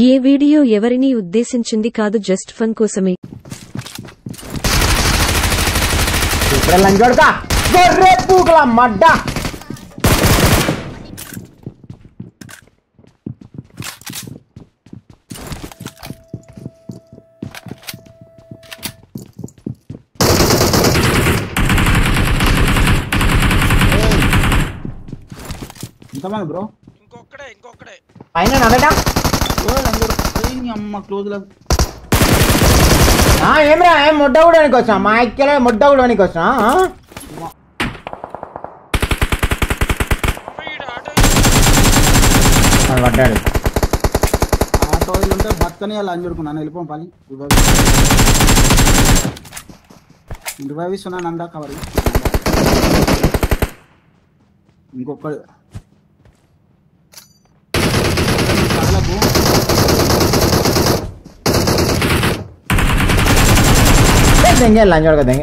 ఏ video ఎవరిని ఉద్దేశించింది కాదు, just fun కోసమే. ఎంతమంది బ్రో? ఇంకొకడే పైన నడట అమ్మ క్లోజ్ లో ఏమ్రా ముడ్డ కూడా వచ్చా మా ఎక్కలే ముడ్డ కూడా వచ్చా పడ్డాడు. ఆటో ఉంటే బతకని అలా అంజుడుకున్నాను వెళ్ళిపోం పని రివైవిస్తున్నాను అందా కవర్ ఇంకొకడు దెంగే లంజోడు కదా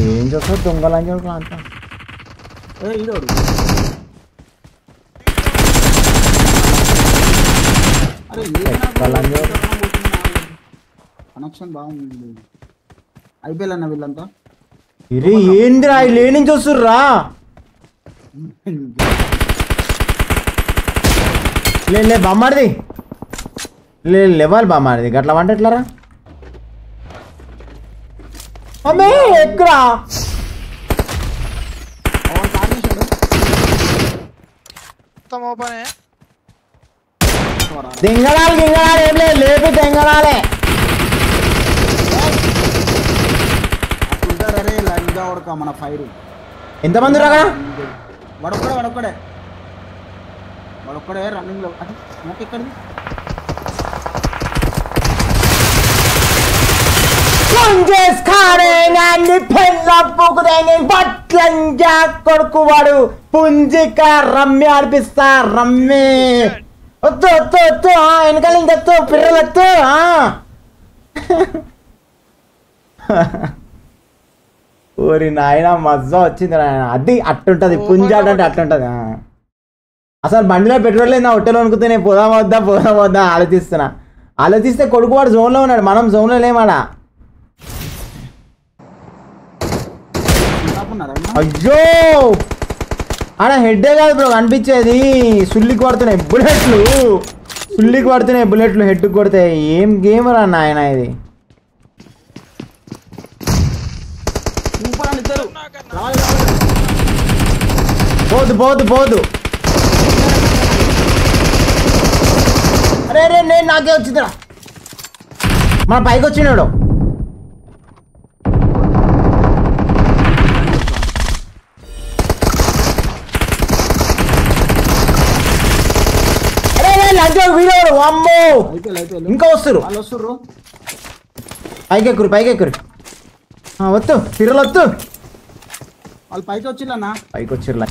ఏం చూస్తావు దొంగ లంజోడు అంత కనెక్షన్ బాగుంది. ఐపీఎల్ అన్న వీళ్ళంతా ఇది ఏందిరా వీళ్ళు ఏ నుంచి వస్తుర్రా లే బామ్మారిది లేవాలి బామ్మారిది గట్లా వంట ఎట్లారా అమ్మే ఎక్కడా దింగడాలు గింగడాలు ఏం లేదు లేపి దింగడాలే మన ఫైర్ ఎంతమంది రాగా వడొక్కడే రన్నింగ్ లో ఇక్కడ కొడుకు వాడు పుంజిక రమ్య అర్పిస్తా రమ్మే వద్దు వద్దు వద్దు వెనకాల ఇంకొద్దు పిల్లలు వద్దు ఓరి నాయన మజా వచ్చింది నాయన అది అట్టుంటది పుంజాట అంటే అట్లుంటది. అసలు బండిలో పెట్రోల్ లేదా హోటల్ అనుకుంటే నేను పోదాం వద్దా ఆలోచిస్తే కొడుకు వాడు జోన్లో ఉన్నాడు, మనం జోన్లో లేమాడా. అయ్యో ఆడ హెడ్డే కాదు బ్రో కనిపించేది, సుల్లికి పడుతున్నాయి బుల్లెట్లు హెడ్కి కొడితే ఏం గేమ్ రా నాయన ఇది. పోదు అరే నేను నాకే వచ్చిందిరా మన పైకి వచ్చినాడు. వీడియో అమ్మో ఇంకా వస్తారు పైకెక్కురు వద్దు పిల్లలు వద్దు వాళ్ళు పైకి వచ్చిర్లన్నా పైకి వచ్చిర్లా.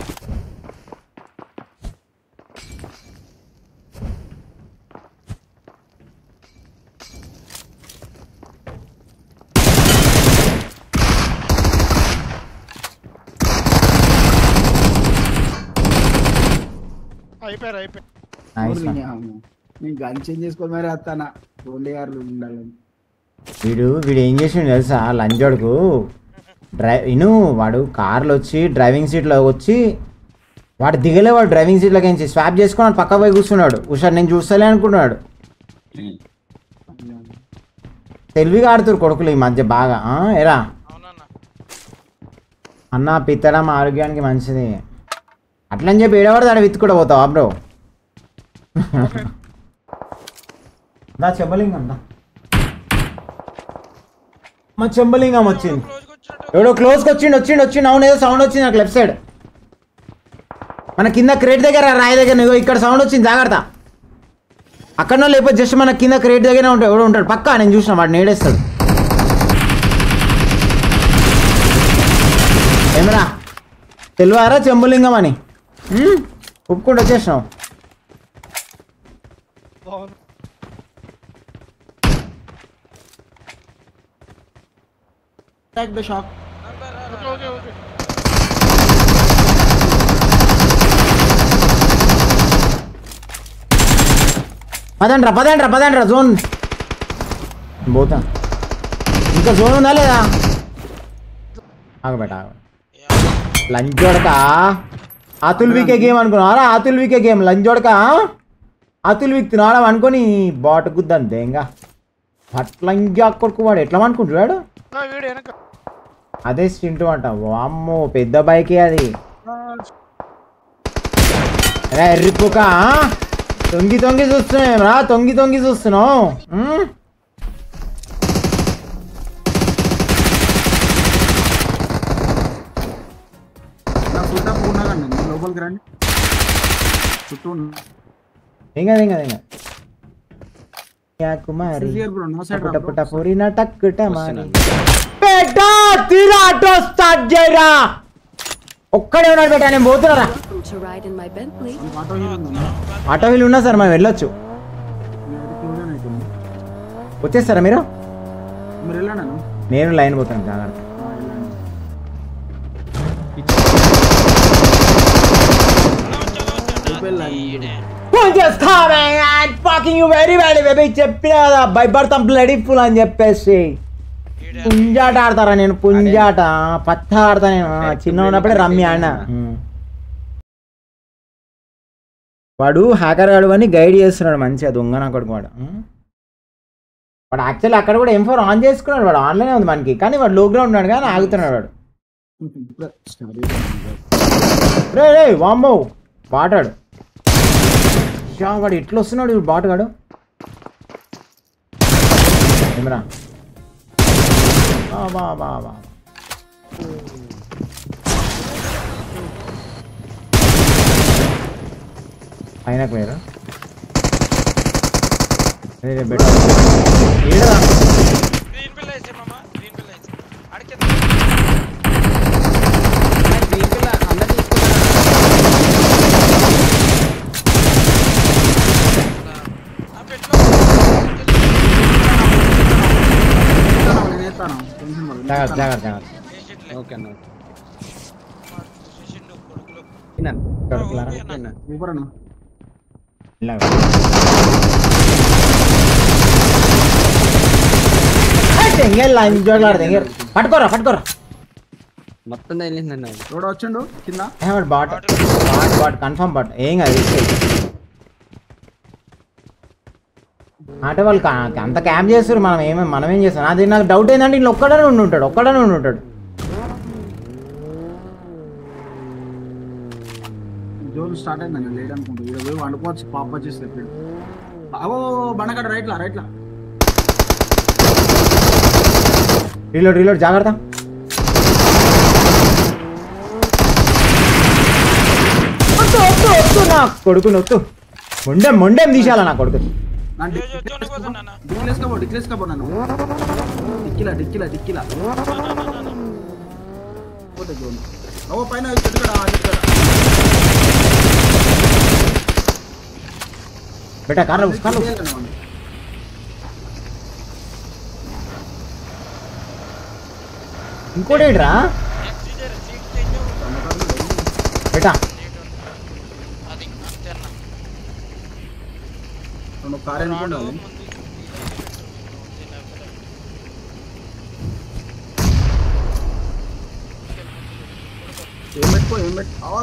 వీడు ఏం చేసిండు తెలుసా లంజోడుకు వాడు కార్లో వచ్చి డ్రైవింగ్ సీట్లో వచ్చి వాడు దిగలే, వాడు డ్రైవింగ్ సీట్లోకి నుంచి స్వాప్ చేసుకుని పక్క పోయి కూర్చున్నాడు. ఉషా నేను చూస్తలే అనుకున్నాడు. తెలివిగా ఆడుతురు కొడుకులు ఈ మధ్య బాగా. ఎరా అన్న పిత్తడం ఆరోగ్యానికి మంచిది అట్లని చెప్పి ఏడవడదు ఆడ విత్తు కూడా పోతావా బ్రో. దా చెంబలింగం మా చెంబలింగం వచ్చింది, ఎవడో క్లోజ్కి వచ్చిండు. అవును ఏదో సౌండ్ వచ్చింది నాకు లెఫ్ట్ సైడ్ మన కింద క్రేట్ దగ్గర రాయి దగ్గర ఇక్కడ సౌండ్ వచ్చింది జాగ్రత్త. అక్కడనో లేకపోతే జస్ట్ మన కింద క్రేట్ దగ్గరనే ఉంటాడు, ఎవడో ఉంటాడు పక్కా. నేను చూసిన వాడు నేడేస్తాడు. ఏమరా తెలివారా చెంబులింగం అని ఒప్పుకుంటూ వచ్చేసినావు. The shock. Okay. పదండ్రా జోన్ పోతా. ఇంకా జోన్ ఉందా లేదా? ఆగబెట్ట లంచ్ చూడక అతుల్ వీకే గేమ్ అనుకున్నారా? అతుల్ వీకే గేమ్ లంచ్ చూడక అతుల్ వీక్ తినాడా అనుకొని బాట్ గుద్దంతే. ఇంకా అట్లా ఇంకా కొడుకువాడు ఎట్లా అనుకుంటున్నాడు? అదే స్టింటు అంట. వామ్మో పెద్ద బైకే అది. ఎర్రిపుక తొంగి చూస్తున్నావురా? తొంగి చూస్తున్నావు. లోపలికి రండి. చుట్టూ కుమారి ఒక్కడే ఉన్నాడు బేటా. నేను పోతున్నారా? ఆటో వీలు ఉన్నా సార్, మనం వెళ్ళొచ్చు. వచ్చేస్తారా మీరు? నేను లైన్ పోతాను జాగ్రత్త. చెప్పిన కదా భయపడతాం బ్లడీ ఫుల్ అని చెప్పేసి. పుంజాట ఆడతారా? నేను పుంజాట పత్త ఆడతా. నేను చిన్న ఉన్నప్పుడే రమ్మి ఆడినా. వాడు హ్యాకర్ గాడు అని గైడ్ చేస్తున్నాడు మంచిగా. దొంగ నా కొడుకు వాడు. వాడు యాక్చువల్లీ అక్కడ కూడా M4 ఆన్ చేసుకున్నాడు. వాడు ఆన్లైన్ ఉంది మనకి, కానీ వాడు లో గ్రౌండ్ ఉన్నాడు కానీ ఆగుతున్నాడు వాడు. రే వామ్మో బాటాడు. వాడు ఇట్లా వస్తున్నాడు బాటగాడు. ఏమరా పైన పోయారు. పట్టుకోరా మొత్తం వచ్చిండు కింద. Bat confirm bat. ఏం కాదు అంటే వాళ్ళు అంత క్యాంప్ చేస్తారు. మనం ఏం చేస్తాం? అది నాకు డౌట్ ఏంటంటే ఇంట్లో ఒక్కడనే ఉండి ఉంటాడు. జోన్ స్టార్ట్ అయిందండి. లేట్ అనుకుంటా. ఈరోజు వండుకోవచ్చు. పాప వచ్చేసి బాగో బండకడ రైట్లా రీలోడ్ జాగ్రత్త. నా కొడుకు నొత్తు మొండెం తీసేయాల నా కొడుకు. డిక్లేసుకోబో నన్ను డిక్కిలా పైన బేటా కార్లో ఇంకోటేట్రా బేటా?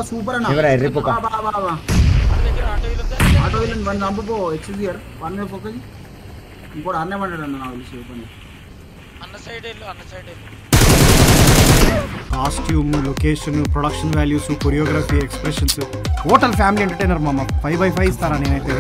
సూపర్ అన్న. ఆటో వీళ్ళని వన్ చంపో. ఎక్స్యూఆర్ వన్ ఫోకస్. ఇంకోటి అన్నే పడ్డాడు అన్న. నాకు తెలిసి costume, location, production values, choreography, expressions, total family entertainer మామ. 5/5 ఇస్తారా నేనైతే.